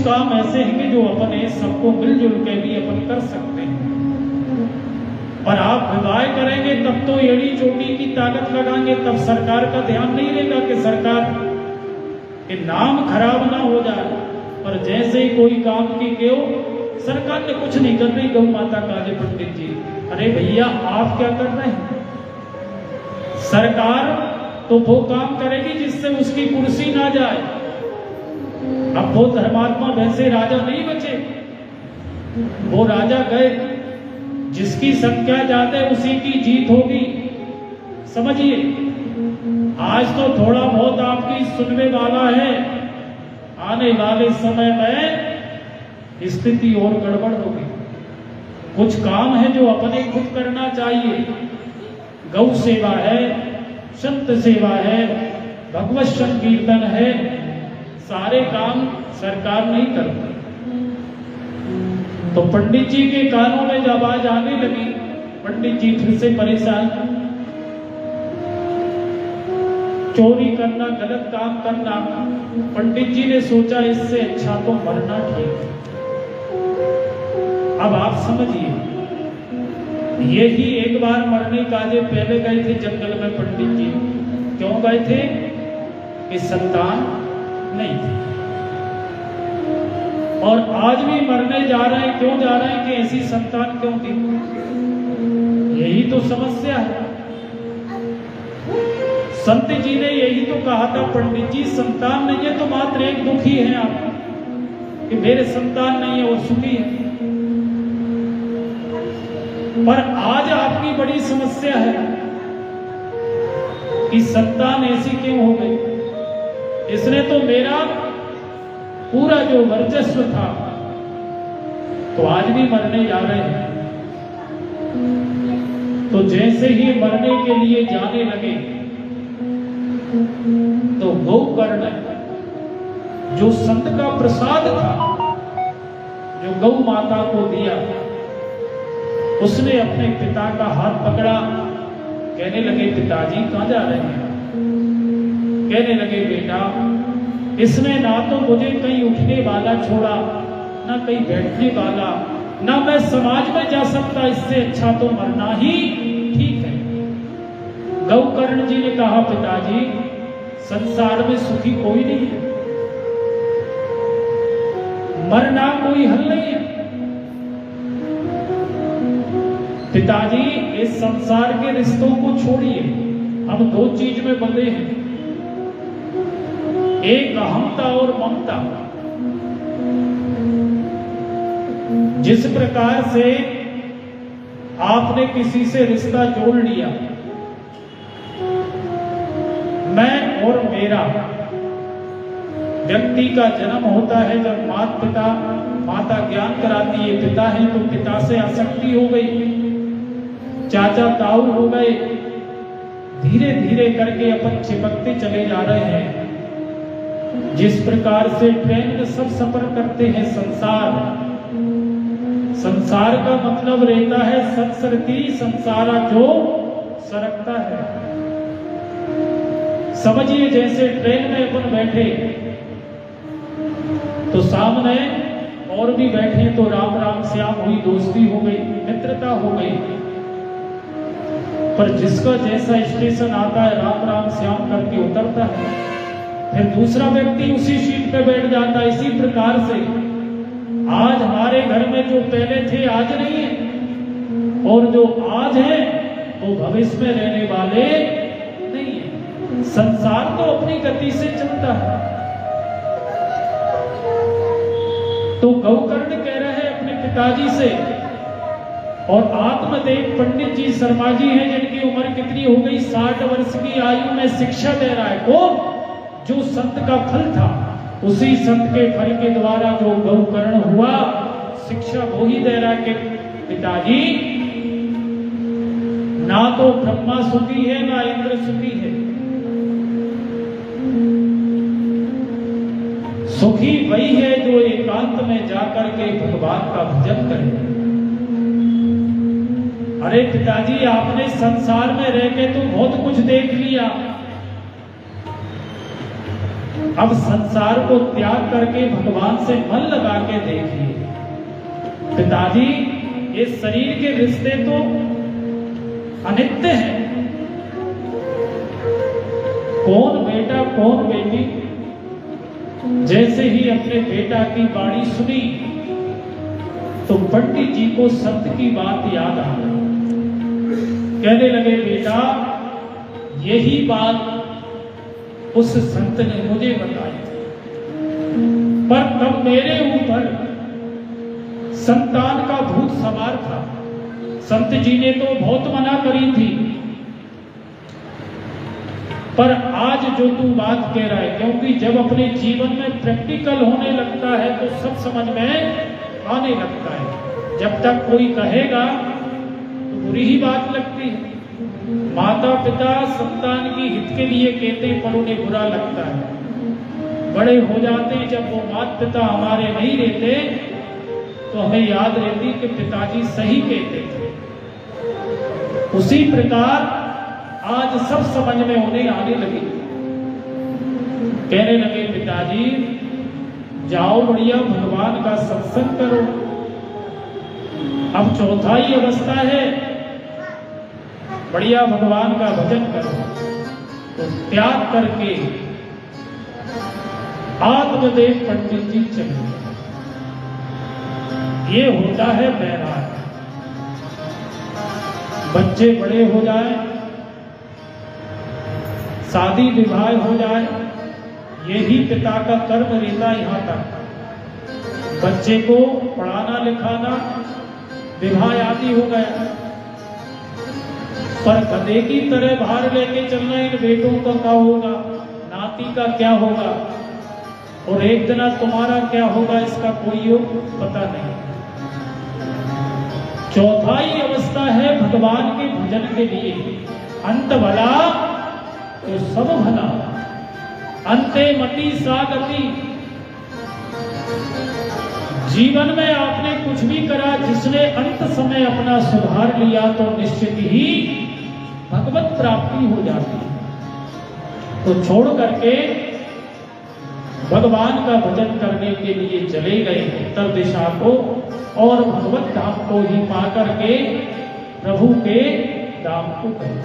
काम ऐसे हैं कि जो अपने सबको मिलजुल के भी अपन कर सकते हैं। पर आप विवाह करेंगे तब तो एड़ी चोटी की ताकत लगाएंगे, तब सरकार का ध्यान नहीं रहेगा कि सरकार के नाम खराब ना हो जाए। पर जैसे ही कोई काम की क्यों सरकार ने कुछ नहीं कर रही गौ माता काजे पंडित जी, अरे भैया आप क्या कर रहे हैं? सरकार तो वो काम करेगी जिससे उसकी कुर्सी ना जाए। अब वो धर्मात्मा वैसे राजा नहीं बचे, वो राजा गए, जिसकी संख्या ज्यादा उसी की जीत होगी। समझिए, आज तो थोड़ा बहुत आपकी सुनने वाला है, आने वाले समय में स्थिति और गड़बड़ होगी। कुछ काम है जो अपने खुद करना चाहिए। गौ सेवा है, संत सेवा है, भगवत संकीर्तन है, सारे काम सरकार नहीं करती। तो पंडित जी के कानों में जब आवाज आने लगी, पंडित जी फिर से परेशान, चोरी करना, गलत काम करना। पंडित जी ने सोचा इससे अच्छा तो मरना ठीक है। अब आप समझिए, यही एक बार मरने काजे पहले गए थे जंगल में पंडित जी। क्यों गए थे? कि संतान नहीं थी। और आज भी मरने जा रहे हैं। क्यों जा रहे हैं? कि ऐसी संतान क्यों थी? यही तो समस्या है। संत जी ने यही तो कहा था, पंडित जी संतान नहीं है तो मात्र एक दुखी है आप, कि मेरे संतान नहीं है और सुखी है। पर आज आपकी बड़ी समस्या है कि संतान ऐसी क्यों हो गई? इसने तो मेरा पूरा जो वर्चस्व था, तो आज भी मरने जा रहे हैं। तो जैसे ही मरने के लिए जाने लगे तो गौकर्ण जो संत का प्रसाद था, जो गौ माता को दिया, उसने अपने पिता का हाथ पकड़ा। कहने लगे, पिताजी कहां जा रहे हैं? कहने लगे, बेटा इसने ना तो मुझे कहीं उठने वाला छोड़ा, ना कहीं बैठने वाला, ना मैं समाज में जा सकता, इससे अच्छा तो मरना ही ठीक है। गौकर्ण जी ने कहा, पिताजी संसार में सुखी कोई नहीं है, मरना कोई हल नहीं है। पिताजी इस संसार के रिश्तों को छोड़िए, हम दो चीज में बंधे हैं, एक अहमता और ममता। जिस प्रकार से आपने किसी से रिश्ता जोड़ लिया, मैं और मेरा, व्यक्ति का जन्म होता है जब माता ज्ञान कराती है, पिता है तो पिता से आसक्ति हो गई, चाचा ताऊ हो गए, धीरे धीरे करके अपन चिपकते चले जा रहे हैं। जिस प्रकार से ट्रेन में सब सफर करते हैं, संसार का मतलब रहता है संसरती संसारा, जो सरकता है। समझिए, जैसे ट्रेन में अपन बैठे तो सामने और भी बैठे तो राम राम श्याम हुई, दोस्ती हो गई, मित्रता हो गई। पर जिसका जैसा स्टेशन आता है राम राम श्याम करके उतरता है, फिर दूसरा व्यक्ति उसी सीट पे बैठ जाता है। इसी प्रकार से आज हमारे घर में जो पहले थे आज नहीं है, और जो आज है वो भविष्य में रहने वाले नहीं है। संसार तो अपनी गति से चलता है। तो गौकर्ण कह रहे हैं अपने पिताजी से, और आत्मदेव पंडित जी शर्मा जी हैं जिनकी उम्र कितनी हो गई, 60 वर्ष की आयु में शिक्षा दे रहा है। कौन? जो संत का फल था, उसी संत के फल के द्वारा जो गौकर्ण हुआ, शिक्षा वो ही दे रहा है कि पिताजी ना तो ब्रह्मा सुखी है ना इंद्र सुखी है, सुखी वही है जो एकांत में जाकर के भगवान का भजन करे। अरे पिताजी, आपने संसार में रह के तो बहुत कुछ देख लिया, अब संसार को त्याग करके भगवान से मन लगा के देखिए। पिताजी, ये शरीर के रिश्ते तो अनित्य हैं। कौन बेटा कौन बेटी, जैसे ही अपने बेटा की वाणी सुनी तो पंडित जी को सत्य की बात याद आ गई। कहने लगे, बेटा यही बात उस संत ने मुझे बताई थी, पर तब मेरे ऊपर संतान का भूत सवार था। संत जी ने तो बहुत मना करी थी, पर आज जो तू बात कह रहा है, क्योंकि जब अपने जीवन में प्रैक्टिकल होने लगता है तो सब समझ में आने लगता है। जब तक कोई कहेगा तो बुरी ही बात लगती है। माता पिता संतान की हित के लिए कहते हैं, पर उन्हें बुरा लगता है। बड़े हो जाते हैं, जब वो माता पिता हमारे नहीं रहते तो हमें याद रहती कि पिताजी सही कहते थे। उसी प्रकार आज सब समझ में उन्हें आने लगी। कहने लगे, पिताजी जाओ बढ़िया भगवान का सत्संग करो। अब चौथा ही अवस्था है, बढ़िया भगवान का भजन करो। तो त्याग करके आत्मदेव पंडित जी चले। ये होता है वैराग। बच्चे बड़े हो जाए, शादी विवाह हो जाए, यही पिता का कर्म रहता। यहां तक बच्चे को पढ़ाना लिखाना, विवाह आदि हो गया, पर गधे की तरह बाहर लेके चलना इन बेटों का क्या होगा, नाती का क्या होगा, और एक दिन तुम्हारा क्या होगा, इसका कोई योग पता नहीं। चौथा ही अवस्था है भगवान के भजन के लिए। अंत भला तो सब भला, अंते मति सा गति। जीवन में आपने कुछ भी करा, जिसने अंत समय अपना सुधार लिया तो निश्चित ही भगवत प्राप्ति हो जाती है। तो छोड़ करके भगवान का भजन करने के लिए चले गए उत्तर दिशा को, और भगवत धाम को ही पा करके प्रभु के धाम को गए।